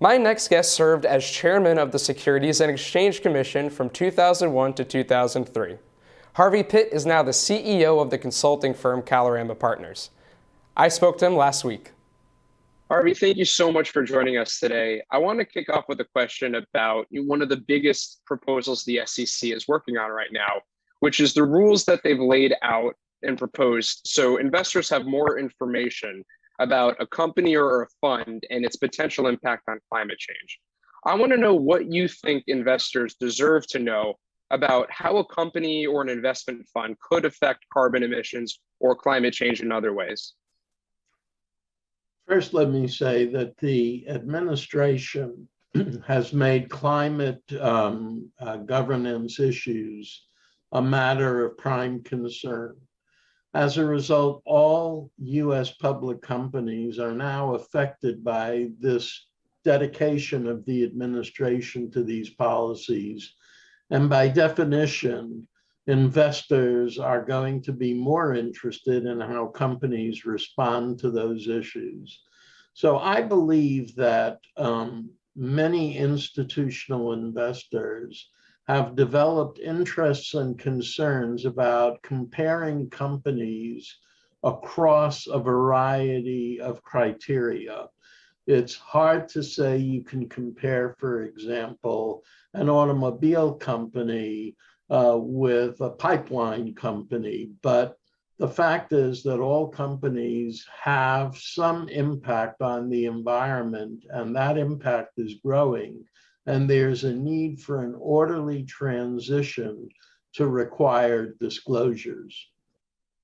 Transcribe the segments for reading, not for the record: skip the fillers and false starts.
My next guest served as chairman of the Securities and Exchange Commission from 2001 to 2003. Harvey Pitt is now the CEO of the consulting firm Kalorama Partners. I spoke to him last week. Harvey, thank you so much for joining us today. I want to kick off with a question about one of the biggest proposals the SEC is working on right now, which is the rules that they've laid out and proposed so investors have more information about a company or a fund and its potential impact on climate change. I want to know what you think investors deserve to know about how a company or an investment fund could affect carbon emissions or climate change in other ways. First, let me say that the administration has made climate governance issues a matter of prime concern. As a result, all U.S. public companies are now affected by this dedication of the administration to these policies. And by definition, investors are going to be more interested in how companies respond to those issues. So I believe that many institutional investors have developed interests and concerns about comparing companies across a variety of criteria. It's hard to say you can compare, for example, an automobile company with a pipeline company, but the fact is that all companies have some impact on the environment, and that impact is growing. And there's a need for an orderly transition to required disclosures.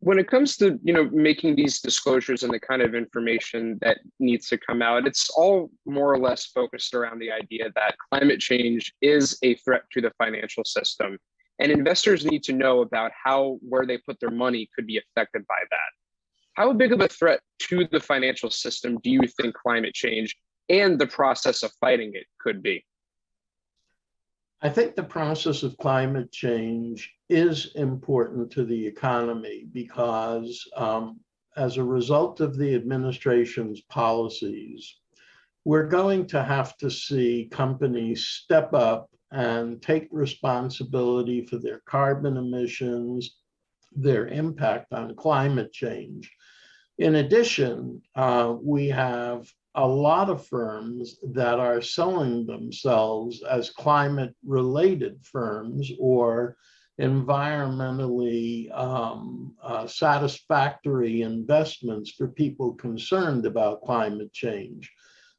When it comes to making these disclosures and the kind of information that needs to come out, it's all more or less focused around the idea that climate change is a threat to the financial system. And investors need to know about how where they put their money could be affected by that. How big of a threat to the financial system do you think climate change and the process of fighting it could be? I think the process of climate change is important to the economy because as a result of the administration's policies, we're going to have to see companies step up and take responsibility for their carbon emissions, their impact on climate change. In addition, we have a lot of firms that are selling themselves as climate-related firms or environmentally satisfactory investments for people concerned about climate change.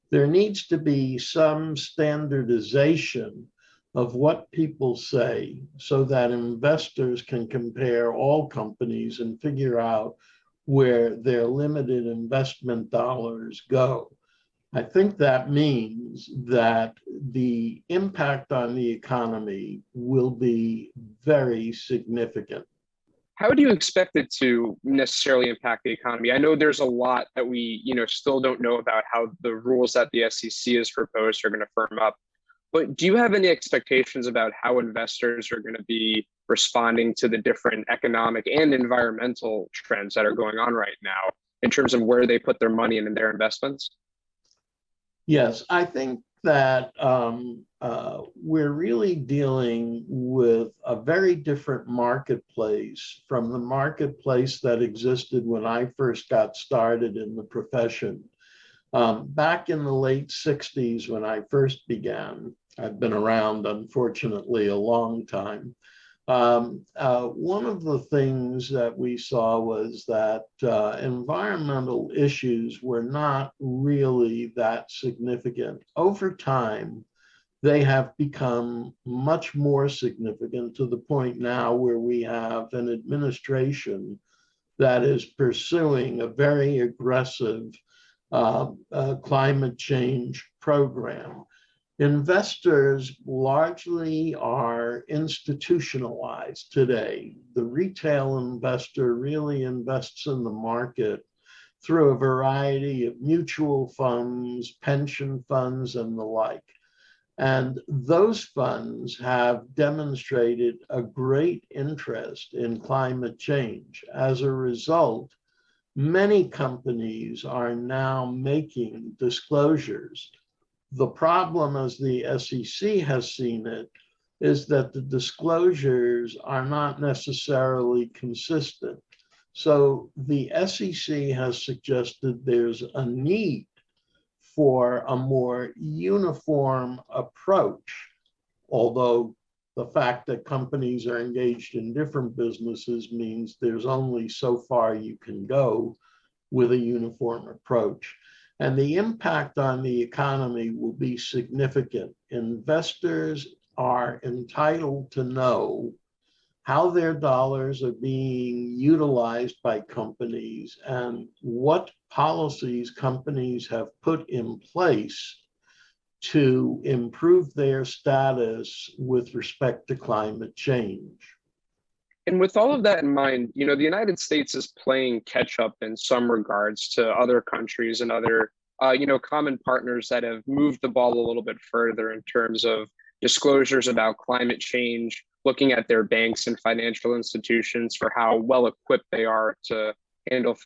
There needs to be some standardization of what people say so that investors can compare all companies and figure out where their limited investment dollars go. I think that means that the impact on the economy will be very significant. How do you expect it to necessarily impact the economy? I know there's a lot that we still don't know about how the rules that the SEC has proposed are going to firm up. But do you have any expectations about how investors are going to be responding to the different economic and environmental trends that are going on right now in terms of where they put their money in their investments? Yes, I think that we're really dealing with a very different marketplace from the marketplace that existed when I first got started in the profession. Back in the late 60s, when I first began, I've been around, unfortunately, a long time. One of the things that we saw was that environmental issues were not really that significant. Over time, they have become much more significant to the point now where we have an administration that is pursuing a very aggressive climate change program. Investors largely are institutionalized today. The retail investor really invests in the market through a variety of mutual funds, pension funds, and the like. And those funds have demonstrated a great interest in climate change. As a result, many companies are now making disclosures The problem, as the SEC has seen it, is that the disclosures are not necessarily consistent. So the SEC has suggested there's a need for a more uniform approach, although the fact that companies are engaged in different businesses means there's only so far you can go with a uniform approach. And the impact on the economy will be significant. Investors are entitled to know how their dollars are being utilized by companies and what policies companies have put in place to improve their status with respect to climate change. And with all of that in mind, the United States is playing catch up in some regards to other countries and other, common partners that have moved the ball a little bit further in terms of disclosures about climate change, looking at their banks and financial institutions for how well equipped they are to handle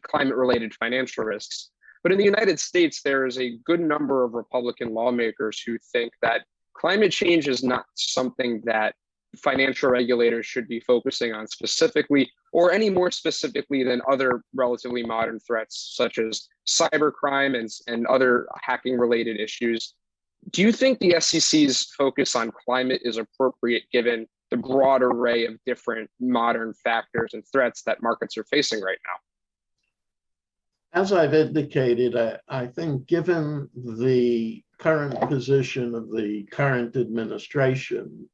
climate-related financial risks. But in the United States, there is a good number of Republican lawmakers who think that climate change is not something that financial regulators should be focusing on specifically, or any more specifically than other relatively modern threats, such as cybercrime and other hacking related issues. Do you think the SEC's focus on climate is appropriate given the broad array of different modern factors and threats that markets are facing right now? As I've indicated, I think given the current position of the current administration,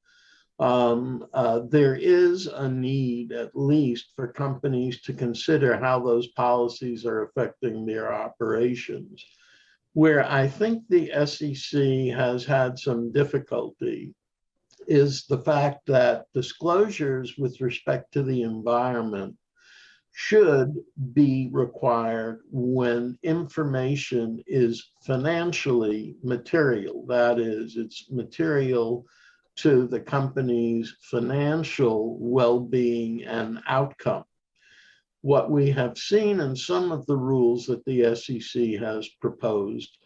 there is a need, at least, for companies to consider how those policies are affecting their operations. Where I think the SEC has had some difficulty is the fact that disclosures with respect to the environment should be required when information is financially material. That is, it's material to the company's financial well-being and outcome. What we have seen in some of the rules that the SEC has proposed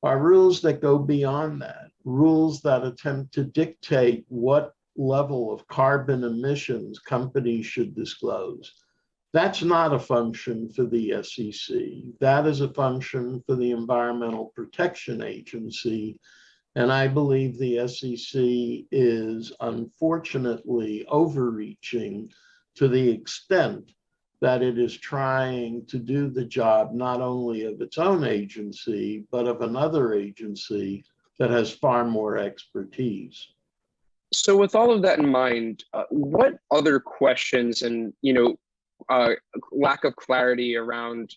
are rules that go beyond that, rules that attempt to dictate what level of carbon emissions companies should disclose. That's not a function for the SEC. That is a function for the Environmental Protection Agency. And I believe the SEC is unfortunately overreaching to the extent that it is trying to do the job not only of its own agency, but of another agency that has far more expertise. So with all of that in mind, what other questions and, lack of clarity around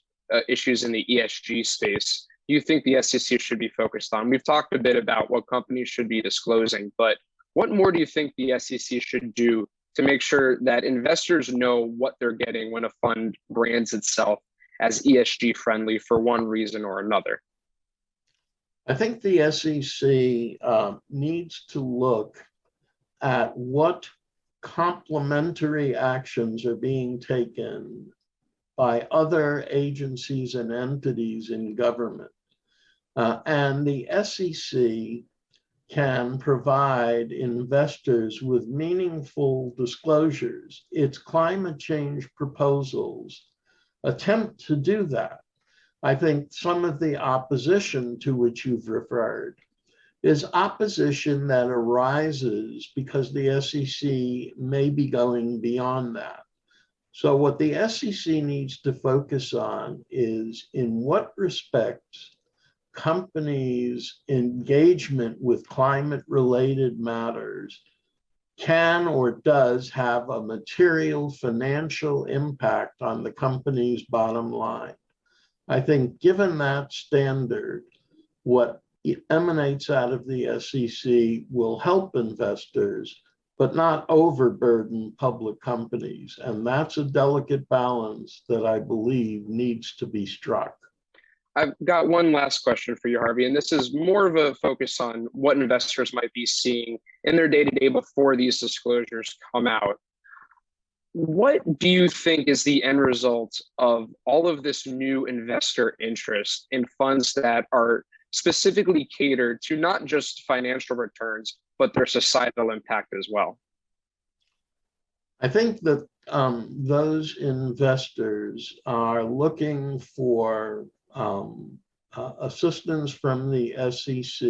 issues in the ESG space do you think the SEC should be focused on? We've talked a bit about what companies should be disclosing, but what more do you think the SEC should do to make sure that investors know what they're getting when a fund brands itself as ESG friendly for one reason or another? I think the SEC needs to look at what complementary actions are being taken by other agencies and entities in government. And the SEC can provide investors with meaningful disclosures. Its climate change proposals attempt to do that. I think some of the opposition to which you've referred is opposition that arises because the SEC may be going beyond that. So what the SEC needs to focus on is in what respects companies' engagement with climate-related matters can or does have a material financial impact on the company's bottom line. I think given that standard, what emanates out of the SEC will help investors, but not overburden public companies. And that's a delicate balance that I believe needs to be struck. I've got one last question for you, Harvey, and this is more of a focus on what investors might be seeing in their day-to-day before these disclosures come out. What do you think is the end result of all of this new investor interest in funds that are specifically cater to not just financial returns, but their societal impact as well? I think that those investors are looking for assistance from the SEC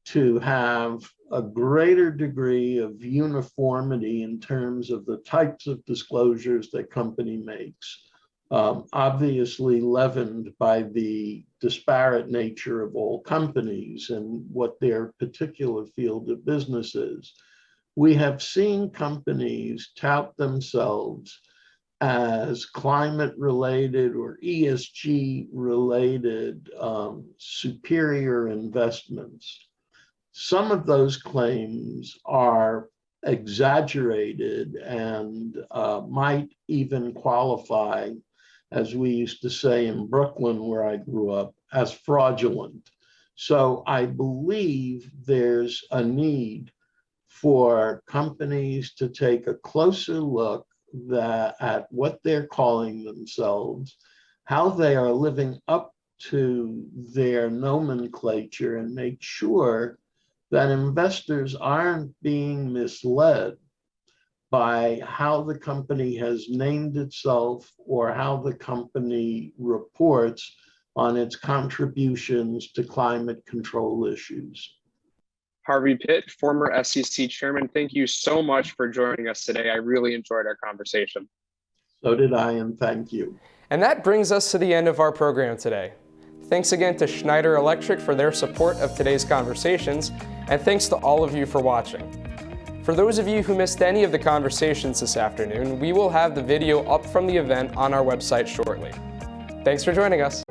to have a greater degree of uniformity in terms of the types of disclosures that company makes, obviously leavened by the disparate nature of all companies and what their particular field of business is. We have seen companies tout themselves as climate-related or ESG-related superior investments. Some of those claims are exaggerated and might even qualify, as we used to say in Brooklyn, where I grew up, as fraudulent. So I believe there's a need for companies to take a closer look at what they're calling themselves, how they are living up to their nomenclature, and make sure that investors aren't being misled by how the company has named itself or how the company reports on its contributions to climate control issues. Harvey Pitt, former SEC chairman, thank you so much for joining us today. I really enjoyed our conversation. So did I, and thank you. And that brings us to the end of our program today. Thanks again to Schneider Electric for their support of today's conversations, and thanks to all of you for watching. For those of you who missed any of the conversations this afternoon, we will have the video up from the event on our website shortly. Thanks for joining us.